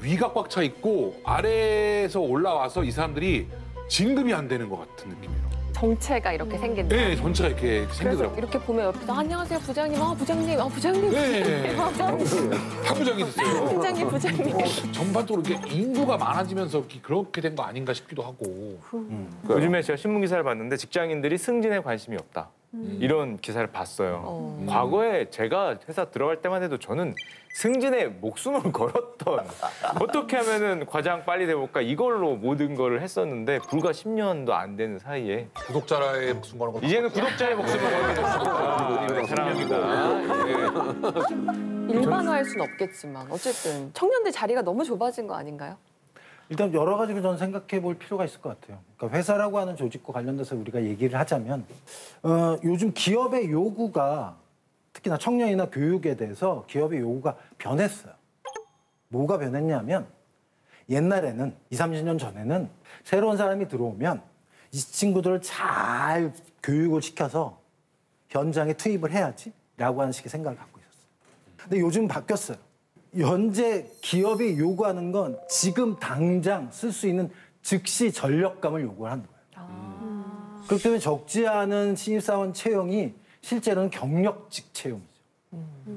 위가 꽉 차 있고 아래에서 올라와서 이 사람들이 진급이 안 되는 것 같은 느낌이에요. 정체가 이렇게 생긴다. 네, 전체가 이렇게 그래서 생기더라고요. 이렇게 보면 옆에서 안녕하세요 부장님, 부장님, 부장님. 네, 다 부장이 됐어요. 부장님, 부장님. 전반적으로 이렇게 인구가 많아지면서 그렇게 된 거 아닌가 싶기도 하고. 요즘에 제가 신문 기사를 봤는데 직장인들이 승진에 관심이 없다. 이런 기사를 봤어요. 과거에 제가 회사 들어갈 때만 해도 저는 승진에 목숨을 걸었던 어떻게 하면은 과장 빨리 돼볼까 이걸로 모든 거를 했었는데 불과 10년도 안 되는 사이에 구독자의 목숨 거는 거 이제는 구독자의 목숨을 걸게 됐습니다. 사랑합니다. 일반화할 수는 없겠지만 어쨌든 청년들 자리가 너무 좁아진 거 아닌가요? 일단 여러 가지로 저는 생각해 볼 필요가 있을 것 같아요. 그러니까 회사라고 하는 조직과 관련돼서 우리가 얘기를 하자면 요즘 기업의 요구가 특히나 청년이나 교육에 대해서 기업의 요구가 변했어요. 뭐가 변했냐면 옛날에는 20, 30년 전에는 새로운 사람이 들어오면 이 친구들을 잘 교육을 시켜서 현장에 투입을 해야지라고 하는 식의 생각을 갖고 있었어요. 근데 요즘 바뀌었어요. 현재 기업이 요구하는 건 지금 당장 쓸 수 있는 즉시 전력감을 요구를 하는 거예요. 그렇기 때문에 적지 않은 신입사원 채용이 실제로는 경력직 채용이죠.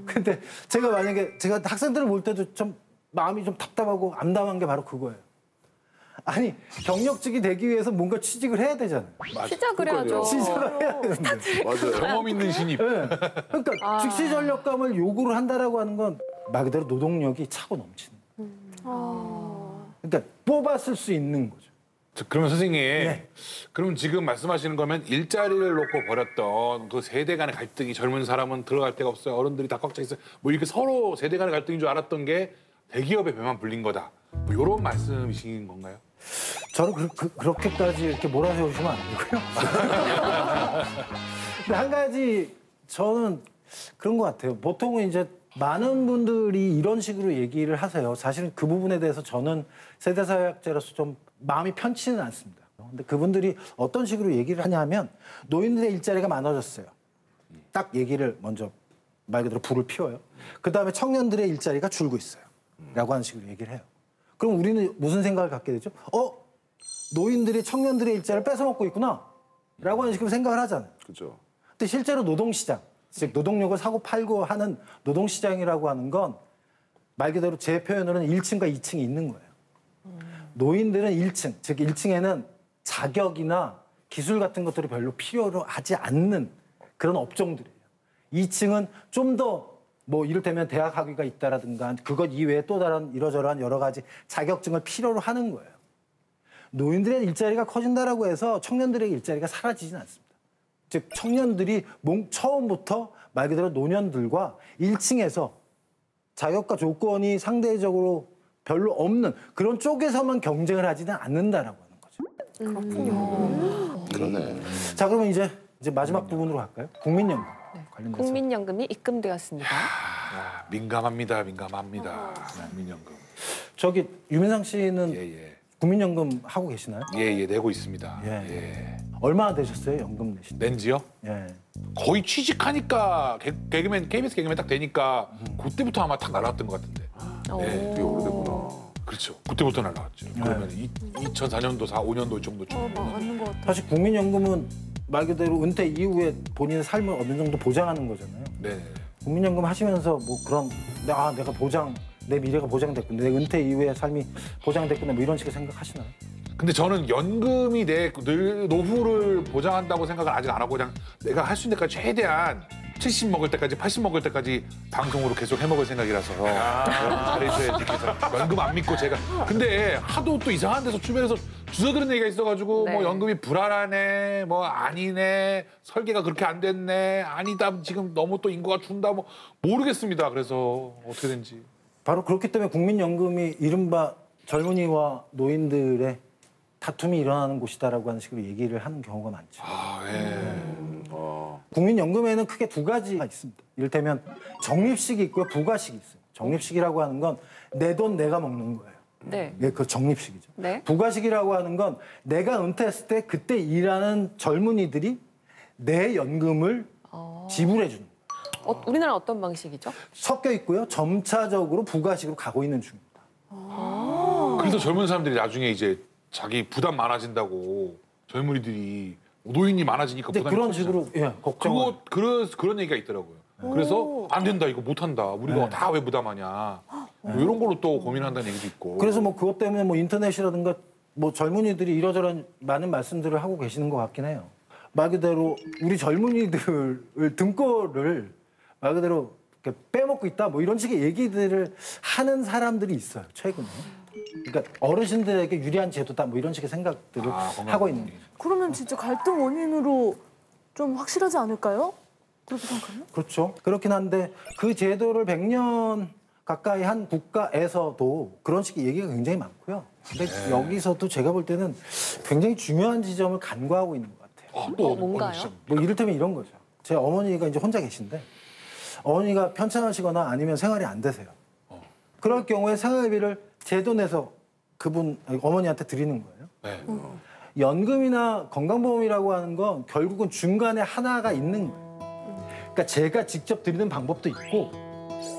근데 제가 만약에 제가 학생들을 볼 때도 좀 마음이 좀 답답하고 암담한 게 바로 그거예요. 아니 경력직이 되기 위해서 뭔가 취직을 해야 되잖아요. 시작을 해야죠. 시작을 해야 되는데. 맞아요. 경험 있는 신입. 네. 그러니까 즉시 전력감을 요구를 한다라고 하는 건 말 그대로 노동력이 차고 넘치는. 그러니까 뽑았을 수 있는 거죠. 그러면 선생님, 그럼 지금 말씀하시는 거면 일자리를 놓고 벌였던 그 세대 간의 갈등이 젊은 사람은 들어갈 데가 없어요. 어른들이 다 꽉 차 있어요. 뭐 이렇게 서로 세대 간의 갈등인 줄 알았던 게 대기업의 배만 불린 거다. 뭐 이런 말씀이신 건가요? 저는 그렇게까지 이렇게 몰아세우시면 안 되고요. 근데 한 가지 저는 그런 것 같아요. 보통은 이제 많은 분들이 이런 식으로 얘기를 하세요. 사실은 그 부분에 대해서 저는 세대사회학자로서 좀 마음이 편치는 않습니다. 근데 그분들이 어떤 식으로 얘기를 하냐면 노인들의 일자리가 많아졌어요. 딱 얘기를 먼저 말 그대로 불을 피워요. 그다음에 청년들의 일자리가 줄고 있어요. 라고 하는 식으로 얘기를 해요. 그럼 우리는 무슨 생각을 갖게 되죠? 노인들이 청년들의 일자리를 뺏어먹고 있구나. 라고 하는 식으로 생각을 하잖아요. 그죠. 근데 실제로 노동시장, 즉 노동력을 사고 팔고 하는 노동시장이라고 하는 건 말 그대로 제 표현으로는 1층과 2층이 있는 거예요. 노인들은 1층, 즉 1층에는 자격이나 기술 같은 것들이 별로 필요로 하지 않는 그런 업종들이에요. 2층은 좀 더 뭐 이를테면 대학 학위가 있다라든가 그것 이외에 또 다른 이러저러한 여러 가지 자격증을 필요로 하는 거예요. 노인들의 일자리가 커진다라고 해서 청년들의 일자리가 사라지진 않습니다. 즉 청년들이 처음부터 말 그대로 노년들과 1층에서 자격과 조건이 상대적으로 별로 없는 그런 쪽에서만 경쟁을 하지는 않는다라고 하는 거죠. 그렇군요. 그러네. 자, 그러면 이제 마지막 부분으로 갈까요? 국민연금 관련돼서. 국민연금이 입금되었습니다. 민감합니다. 국민연금. 저기 유민상 씨는 국민연금 하고 계시나요? 예, 내고 있습니다. 얼마나 되셨어요, 연금 내신? 낸지요? 예. 거의 취직하니까 KBS 개그맨 딱 되니까 그때부터 아마 딱 날아갔던 것 같은데. 되게 오래됐구나. 그렇죠. 그때부터 날아갔죠. 그러면 2004년도, 5년도 정도쯤. 맞는 것 같아요. 사실 국민연금은 말 그대로 은퇴 이후에 본인의 삶을 어느 정도 보장하는 거잖아요. 네. 국민연금 하시면서 뭐 그런 내가 내 미래가 보장됐구나, 내 은퇴 이후의 삶이 보장됐구나 뭐 이런 식의 생각하시나요? 근데 저는 연금이 내 노후를 보장한다고 생각을 아직 안 하고 그냥 내가 할 수 있는 데까지 최대한 70 먹을 때까지 80 먹을 때까지 방송으로 계속 해먹을 생각이라서 잘해줘야지 계속 연금 안 믿고 제가 근데 하도 또 이상한 데서 주변에서 주워들은 얘기가 있어가지고 뭐 연금이 불안하네 뭐 아니네 설계가 그렇게 안 됐네 아니다 지금 너무 또 인구가 준다 뭐 모르겠습니다. 그래서 어떻게 된지 바로 그렇기 때문에 국민연금이 이른바 젊은이와 노인들의 다툼이 일어나는 곳이다라고 하는 식으로 얘기를 하는 경우가 많죠. 국민연금에는 크게 두 가지가 있습니다. 이를테면 적립식이 있고요, 부가식이 있어요. 적립식이라고 하는 건 내 돈 내가 먹는 거예요. 네. 예, 그 적립식이죠. 네. 부가식이라고 하는 건 내가 은퇴했을 때 그때 일하는 젊은이들이 내 연금을 지불해 주는 거예요. 우리나라 어떤 방식이죠? 섞여 있고요. 점차적으로 부가식으로 가고 있는 중입니다. 그래서 젊은 사람들이 나중에 이제 자기 부담 많아진다고 젊은이들이 노인이 많아지니까 부담이 그런 식으로 걱정. 그런 얘기가 있더라고요. 그래서 안 된다 이거 못 한다 우리가 다 왜 부담하냐 뭐 이런 걸로 또 고민한다는 얘기도 있고. 그래서 뭐 그것 때문에 뭐 인터넷이라든가 뭐 젊은이들이 이러저런 많은 말씀들을 하고 계시는 것 같긴 해요. 말 그대로 우리 젊은이들을 등골을 말 그대로 이렇게 빼먹고 있다 뭐 이런 식의 얘기들을 하는 사람들이 있어요 최근에. 그러니까 어르신들에게 유리한 제도다 뭐 이런 식의 생각들을 하고 있는 거죠. 그러면 진짜 갈등 원인으로 좀 확실하지 않을까요? 그렇게 생각하면? 그렇죠. 그렇긴 한데 그 제도를 100년 가까이 한 국가에서도 그런 식의 얘기가 굉장히 많고요. 근데 여기서도 제가 볼 때는 굉장히 중요한 지점을 간과하고 있는 것 같아요. 또 뭔가요? 뭐 이를테면 이런 거죠. 제 어머니가 이제 혼자 계신데 어머니가 편찮으시거나 아니면 생활이 안 되세요. 그럴 경우에 생활비를 제 돈에서 어머니한테 드리는 거예요. 연금이나 건강보험이라고 하는 건 결국은 중간에 하나가 있는 거예요. 그러니까 제가 직접 드리는 방법도 있고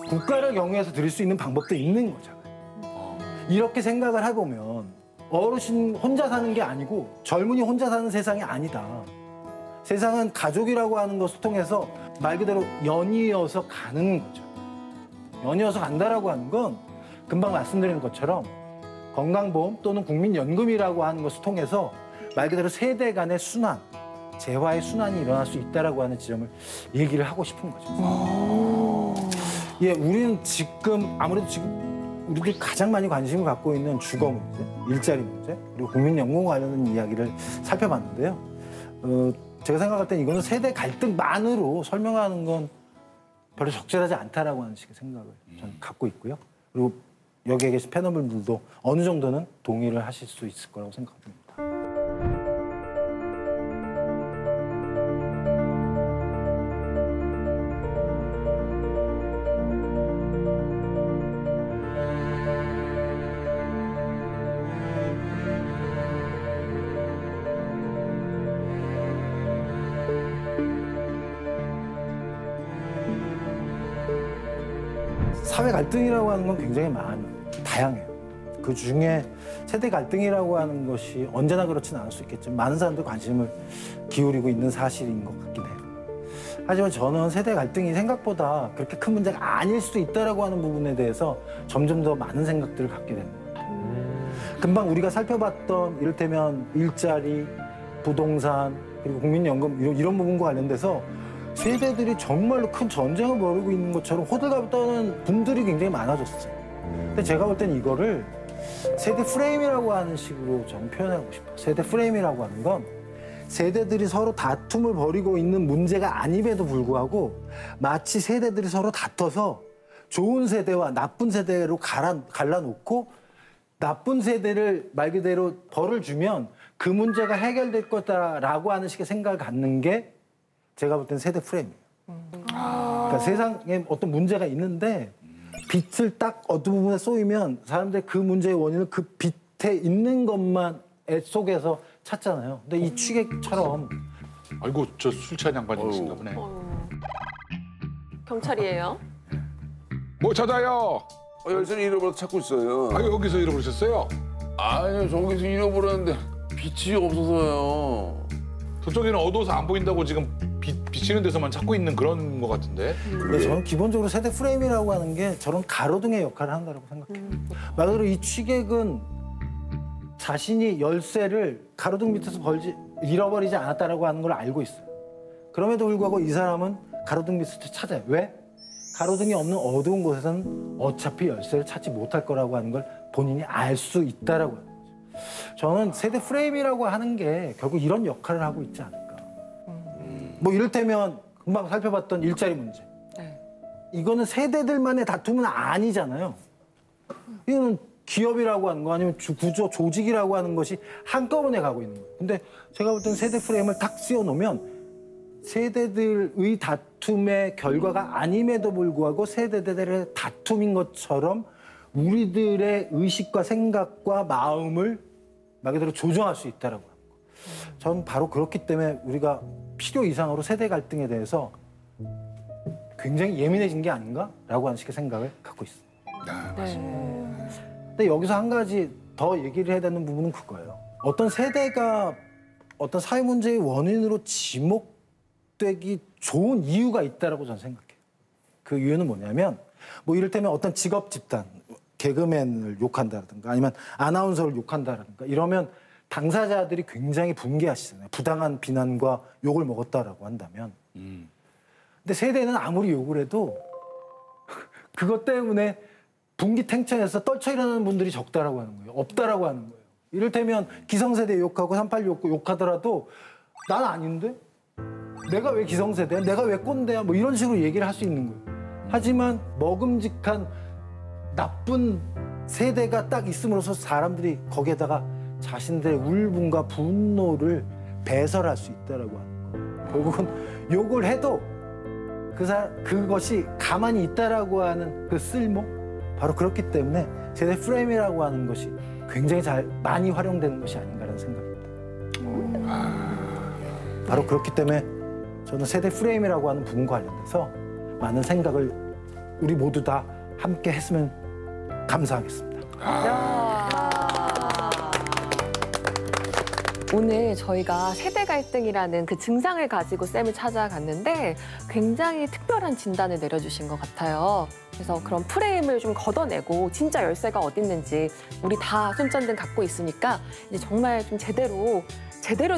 국가를 경유해서 드릴 수 있는 방법도 있는 거잖아요. 이렇게 생각을 해보면 어르신 혼자 사는 게 아니고 젊은이 혼자 사는 세상이 아니다. 세상은 가족이라고 하는 것을 통해서 말 그대로 연이어서 가는 거죠. 연이어서 간다라고 하는 건 금방 말씀드린 것처럼 건강보험 또는 국민연금이라고 하는 것을 통해서 말 그대로 세대 간의 순환, 재화의 순환이 일어날 수 있다라고 하는 지점을 얘기를 하고 싶은 거죠. 예, 우리는 지금 아무래도 지금 우리들이 가장 많이 관심을 갖고 있는 주거 문제, 일자리 문제, 그리고 국민연금 관련된 이야기를 살펴봤는데요. 제가 생각할 땐 이거는 세대 갈등만으로 설명하는 건 별로 적절하지 않다라고 하는 식의 생각을 저는 갖고 있고요. 그리고 여기에 계신 패널분들도 어느 정도는 동의를 하실 수 있을 거라고 생각합니다. 사회 갈등이라고 하는 건 굉장히 다양해요. 그 중에 세대 갈등이라고 하는 것이 언제나 그렇지는 않을 수 있겠지만 많은 사람들이 관심을 기울이고 있는 사실인 것 같긴 해요. 하지만 저는 세대 갈등이 생각보다 그렇게 큰 문제가 아닐 수도 있다라고 하는 부분에 대해서 점점 더 많은 생각들을 갖게 되는 것 같아요. 금방 우리가 살펴봤던 이를테면 일자리, 부동산, 그리고 국민연금 이런 부분과 관련돼서 세대들이 정말로 큰 전쟁을 벌이고 있는 것처럼 호들갑을 떠는 분들이 굉장히 많아졌어요. 근데 제가 볼 땐 이거를 세대 프레임이라고 하는 식으로 좀 표현하고 싶어요. 세대 프레임이라고 하는 건 세대들이 서로 다툼을 벌이고 있는 문제가 아님에도 불구하고 마치 세대들이 서로 다퉈서 좋은 세대와 나쁜 세대로 갈라놓고 나쁜 세대를 말 그대로 벌을 주면 그 문제가 해결될 거다라고 하는 식의 생각을 갖는 게 제가 볼 땐 세대 프레임이에요. 그러니까 세상에 어떤 문제가 있는데 빛을 딱 어떤 부분에 쏘이면 사람들이 그 문제의 원인을 그 빛에 있는 것만 속에서 찾잖아요. 근데 이 취객처럼 아이고 저 술 취한 양반이신가 보네. 경찰이에요. 뭐 찾아요? 열쇠를 잃어버려서 찾고 있어요. 아 여기서 잃어버리셨어요? 아니요, 저기서 잃어버렸는데 빛이 없어서요. 저쪽에는 어두워서 안 보인다고 지금 비치는 데서만 찾고 있는 그런 것 같은데. 근데 저는 기본적으로 세대 프레임이라고 하는 게 저런 가로등의 역할을 한다고 생각해요. 말 그대로 이 취객은 자신이 열쇠를 가로등 밑에서 잃어버리지 않았다라고 하는 걸 알고 있어요. 그럼에도 불구하고 이 사람은 가로등 밑에서 찾아요. 왜? 가로등이 없는 어두운 곳에서는 어차피 열쇠를 찾지 못할 거라고 하는 걸 본인이 알 수 있다라고 하는 거죠. 저는 세대 프레임이라고 하는 게 결국 이런 역할을 하고 있지 않을까. 뭐 이를테면 금방 살펴봤던 일자리 문제. 이거는 세대들만의 다툼은 아니잖아요. 이거는 기업이라고 하는 거 아니면 구조, 조직이라고 하는 것이 한꺼번에 가고 있는 거예요. 근데 제가 볼 땐 세대 프레임을 탁 씌워놓으면 세대들의 다툼의 결과가 아님에도 불구하고 세대들의 다툼인 것처럼 우리들의 의식과 생각과 마음을 말 그대로 조정할 수 있다라고 하는 거. 저는 바로 그렇기 때문에 우리가 필요 이상으로 세대 갈등에 대해서 굉장히 예민해진 게 아닌가라고 하는 식의 생각을 갖고 있습니다. 근데 여기서 한 가지 더 얘기를 해야 되는 부분은 그거예요. 어떤 세대가 어떤 사회 문제의 원인으로 지목되기 좋은 이유가 있다라고 저는 생각해요. 그 이유는 뭐냐면 뭐 이를테면 어떤 직업 집단, 개그맨을 욕한다든가 아니면 아나운서를 욕한다든가 이러면 당사자들이 굉장히 분개하시잖아요. 부당한 비난과 욕을 먹었다라고 한다면. 근데 세대는 아무리 욕을 해도 그것 때문에 분기탱천해서 떨쳐 일어나는 분들이 적다라고 하는 거예요. 없다라고 하는 거예요. 이를테면 기성세대 욕하고 386 욕하더라도 난 아닌데? 내가 왜 기성세대야? 내가 왜 꼰대야? 뭐 이런 식으로 얘기를 할 수 있는 거예요. 하지만 먹음직한 나쁜 세대가 딱 있음으로써 사람들이 거기에다가 자신들의 울분과 분노를 배설할 수 있다라고 하는 거예요. 결국은 욕을 해도 그것이 가만히 있다라고 하는 그 쓸모? 바로 그렇기 때문에 세대 프레임이라고 하는 것이 굉장히 많이 활용되는 것이 아닌가라는 생각입니다. 바로 그렇기 때문에 저는 세대 프레임이라고 하는 부분과 관련돼서 많은 생각을 우리 모두 다 함께 했으면 감사하겠습니다. 오늘 저희가 세대 갈등이라는 그 증상을 가지고 쌤을 찾아갔는데 굉장히 특별한 진단을 내려주신 것 같아요. 그래서 그런 프레임을 좀 걷어내고 진짜 열쇠가 어디 있는지 우리 다 손전등 갖고 있으니까 이제 정말 좀 제대로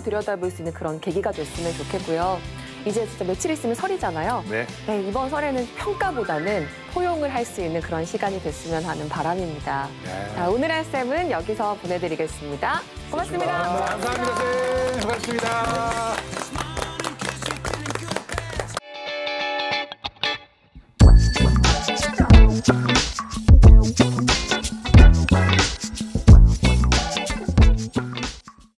들여다볼 수 있는 그런 계기가 됐으면 좋겠고요. 이제 진짜 며칠 있으면 설이잖아요. 네. 네, 이번 설에는 평가보다는 포용을 할 수 있는 그런 시간이 됐으면 하는 바람입니다. 네. 자, 오늘의 쌤은 여기서 보내드리겠습니다. 고맙습니다. 감사합니다, 쌤. 수고하셨습니다.